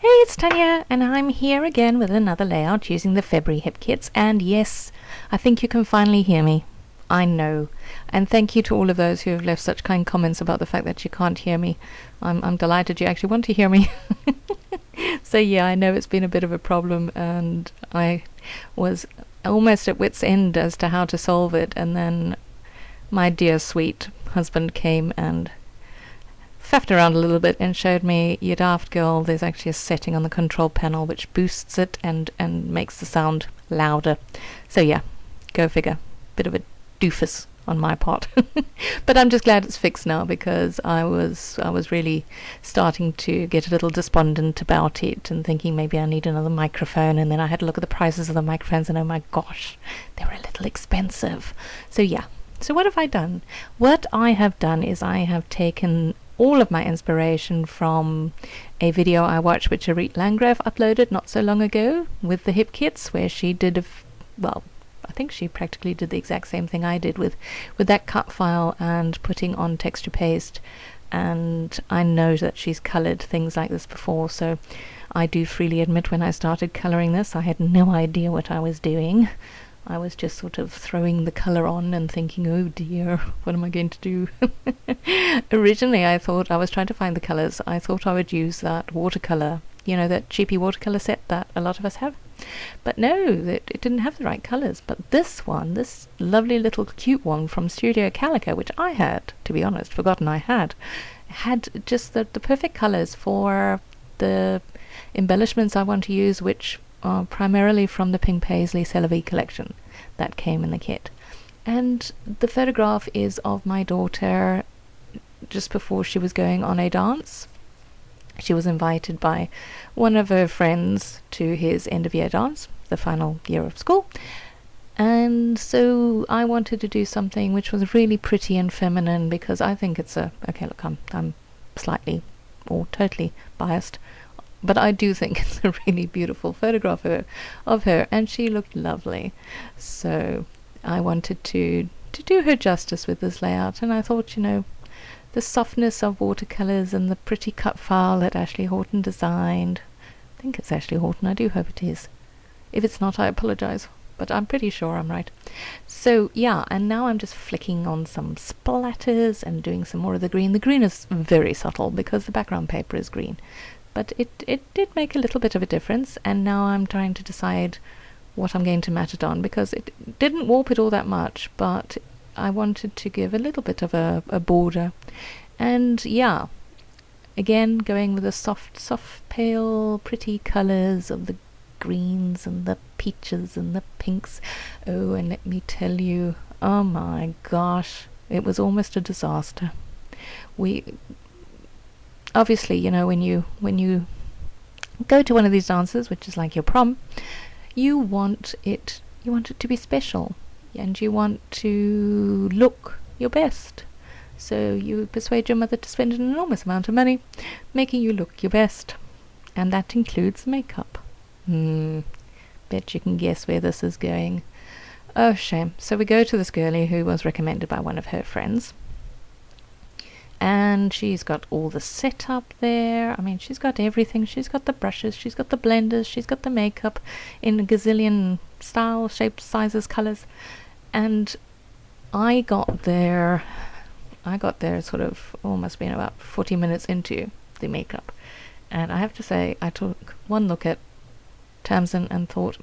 Hey, it's Tanya, and I'm here again with another layout using the February hip kits. And yes, I think you can finally hear me. I know. And thank you to all of those who have left such kind comments about the fact that you can't hear me. I'm delighted you actually want to hear me. So yeah, I know it's been a bit of a problem, and I was almost at wit's end as to how to solve it, and then my dear sweet husband came and faffed around a little bit and showed me, you daft girl, there's actually a setting on the control panel which boosts it and makes the sound louder. So yeah, go figure. Bit of a doofus on my part. But I'm just glad it's fixed now, because I was really starting to get a little despondent about it and thinking maybe I need another microphone, and then I had to look at the prices of the microphones and oh my gosh, they were a little expensive. So yeah. So what have I done? What I have done is I have taken all of my inspiration from a video I watched which Arit Landgraf uploaded not so long ago with the hip kits, where she did well, I think she practically did the exact same thing I did with that cut file and putting on texture paste. And I know that she's colored things like this before, so I do freely admit when I started coloring this I had no idea what I was doing. I was just sort of throwing the colour on and thinking, oh dear, what am I going to do? Originally I thought I was trying to find the colours. I thought I would use that watercolour, you know, that cheapy watercolour set that a lot of us have. But no, it didn't have the right colours. But this one, this lovely little cute one from Studio Calico, which I had, to be honest, forgotten I had just the perfect colours for the embellishments I want to use, which are primarily from the Pink Paisley Celavi collection that came in the kit. And the photograph is of my daughter just before she was going on a dance. She was invited by one of her friends to his end of year dance, the final year of school. And so I wanted to do something which was really pretty and feminine, because I think it's okay, look, I'm slightly or totally biased, but I do think it's a really beautiful photograph of her, and she looked lovely. So I wanted to do her justice with this layout, and I thought, you know, the softness of watercolors and the pretty cut file that Ashley Horton designed. I think it's Ashley Horton, I do hope it is. If it's not, I apologize, but I'm pretty sure I'm right. So yeah, and now I'm just flicking on some splatters and doing some more of the green. The green is very subtle because the background paper is green. But it did make a little bit of a difference, and now I'm trying to decide what I'm going to mat it on, because it didn't warp it all that much, but I wanted to give a little bit of a border. And yeah, again, going with the soft, pale, pretty colours of the greens and the peaches and the pinks. Oh, and let me tell you, oh my gosh, it was almost a disaster. Obviously, you know, when you go to one of these dances, which is like your prom, you want it to be special, and you want to look your best. So you persuade your mother to spend an enormous amount of money making you look your best, and that includes makeup. Bet you can guess where this is going. Oh, shame. So we go to this girlie who was recommended by one of her friends. And she's got all the setup there. I mean, she's got everything. She's got the brushes, she's got the blenders, she's got the makeup in a gazillion styles, shapes, sizes, colors. And I got there sort of almost been about 40 minutes into the makeup. And I have to say, I took one look at Tamsin and thought,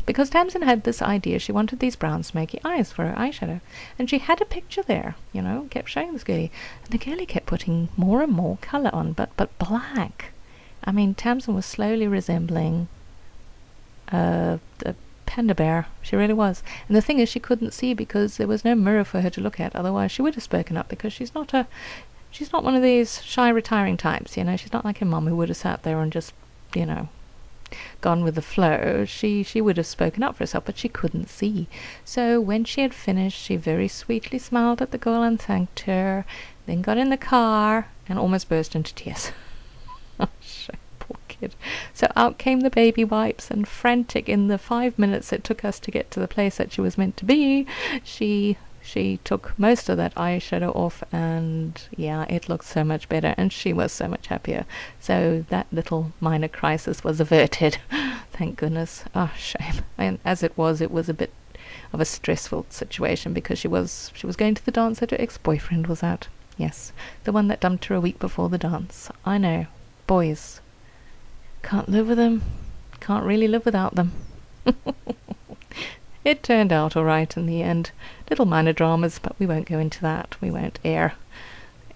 because Tamsin had this idea, she wanted these brown smoky eyes for her eyeshadow, and she had a picture there, you know, kept showing this girlie, and the girlie kept putting more and more colour on, but black. I mean, Tamsin was slowly resembling the panda bear. She really was. And the thing is, she couldn't see because there was no mirror for her to look at, otherwise she would have spoken up, because she's not one of these shy, retiring types, you know. She's not like her mum, who would have sat there and just, you know, gone with the flow. She would have spoken up for herself, but she couldn't see. So when she had finished, she very sweetly smiled at the girl and thanked her, then got in the car and almost burst into tears. Oh, shame, poor kid. So out came the baby wipes, and frantic in the 5 minutes it took us to get to the place that she was meant to be, she she took most of that eyeshadow off, and yeah, it looked so much better, and she was so much happier. So that little minor crisis was averted. Thank goodness. Oh, shame. And as it was a bit of a stressful situation, because she was going to the dance that her ex-boyfriend was at. Yes, the one that dumped her a week before the dance. I know. Boys. Can't live with them. Can't really live without them. It turned out all right in the end. Little minor dramas, but we won't go into that. We won't air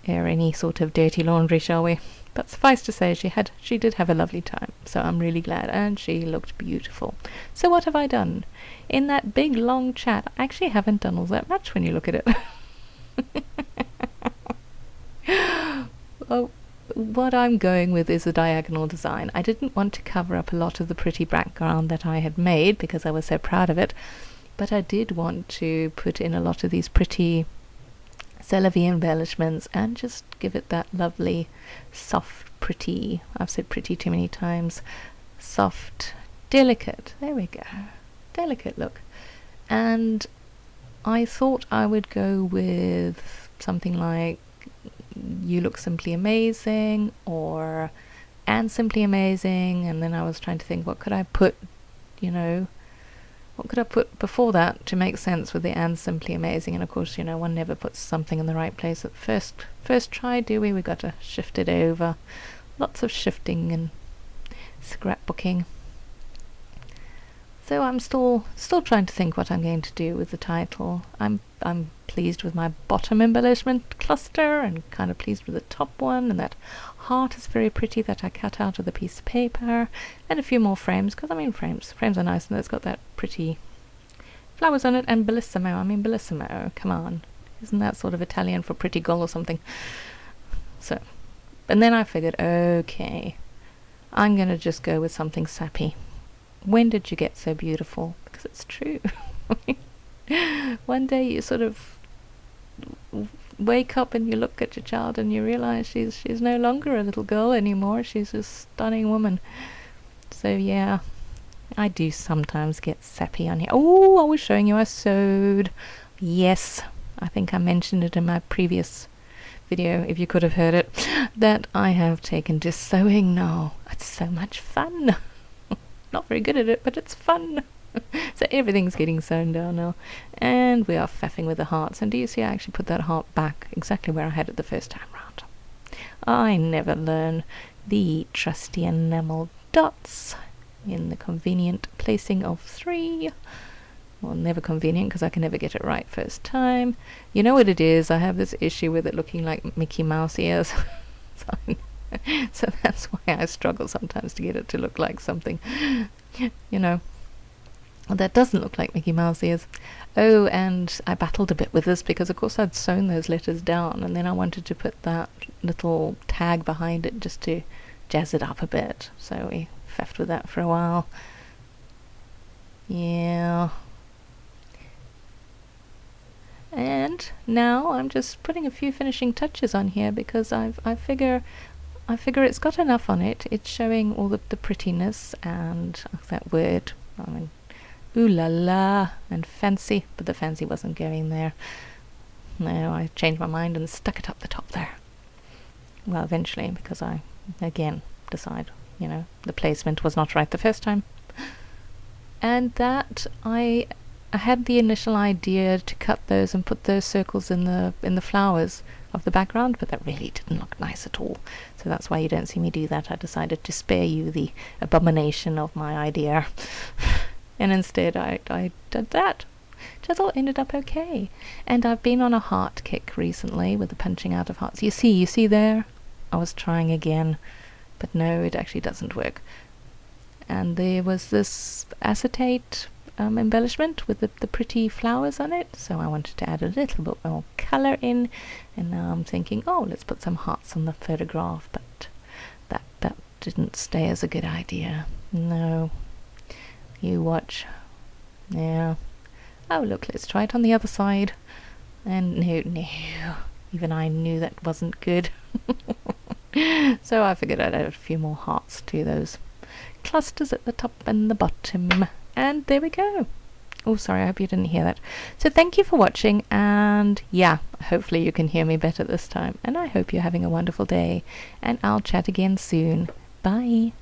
any sort of dirty laundry, shall we? But suffice to say, she did have a lovely time, so I'm really glad, and she looked beautiful. So what have I done? In that big long chat, I actually haven't done all that much when you look at it. Oh, what I'm going with is a diagonal design. I didn't want to cover up a lot of the pretty background that I had made because I was so proud of it, but I did want to put in a lot of these pretty celery embellishments and just give it that lovely, soft, pretty, I've said pretty too many times, soft, delicate, there we go, delicate look. And I thought I would go with something like You Look Simply Amazing or And Simply Amazing, and then I was trying to think, what could I put, what could I put before that to make sense with the And Simply Amazing? And of course, one never puts something in the right place at first try, do we? We've got to shift it over. Lots of shifting and scrapbooking. So I'm still trying to think what I'm going to do with the title. I'm pleased with my bottom embellishment cluster, and kind of pleased with the top one, and that heart is very pretty that I cut out of the piece of paper, and a few more frames, because frames are nice, and it's got that pretty flowers on it, and bellissimo, come on, isn't that sort of Italian for pretty girl or something? So, and then I figured, okay, I'm gonna just go with something sappy. When did you get so beautiful? Because it's true. One day you sort of wake up and you look at your child and you realize she's no longer a little girl anymore. She's a stunning woman. So yeah, I do sometimes get sappy on here. Oh, I was showing you I sewed. Yes, I think I mentioned it in my previous video, if you could have heard it, that I have taken to sewing now. It's so much fun. Not very good at it, but it's fun. So everything's getting sewn down now, and we are faffing with the hearts. And do you see, I actually put that heart back exactly where I had it the first time round. I never learn the trusty enamel dots in the convenient placing of 3. Well, never convenient, because I can never get it right first time. You know what it is? I have this issue with it looking like Mickey Mouse ears. So that's why I struggle sometimes to get it to look like something, that doesn't look like Mickey Mouse ears. Oh, and I battled a bit with this because, of course, I'd sewn those letters down, and then I wanted to put that little tag behind it just to jazz it up a bit. So we faffed with that for a while. Yeah. And now I'm just putting a few finishing touches on here because I figure it's got enough on it. It's showing all the prettiness and that word, ooh la la, and fancy, but the fancy wasn't going there. No, I changed my mind and stuck it up the top there. Well, eventually, because I, again, decide, the placement was not right the first time. And that I had the initial idea to cut those and put those circles in the flowers of the background, but that really didn't look nice at all. So that's why you don't see me do that. I decided to spare you the abomination of my idea. And instead I did that. Which I thought ended up okay. And I've been on a heart kick recently with the punching out of hearts. You see there? I was trying again, but no, it actually doesn't work. And there was this acetate embellishment with the pretty flowers on it, so I wanted to add a little bit more colour in, and now I'm thinking, oh, let's put some hearts on the photograph, but that didn't stay as a good idea. No. You watch. Yeah. Oh, look, let's try it on the other side. And no. Even I knew that wasn't good. So I figured I'd add a few more hearts to those clusters at the top and the bottom. And there we go. Oh, sorry, I hope you didn't hear that. So thank you for watching, and yeah, hopefully you can hear me better this time. And I hope you're having a wonderful day, and I'll chat again soon. Bye.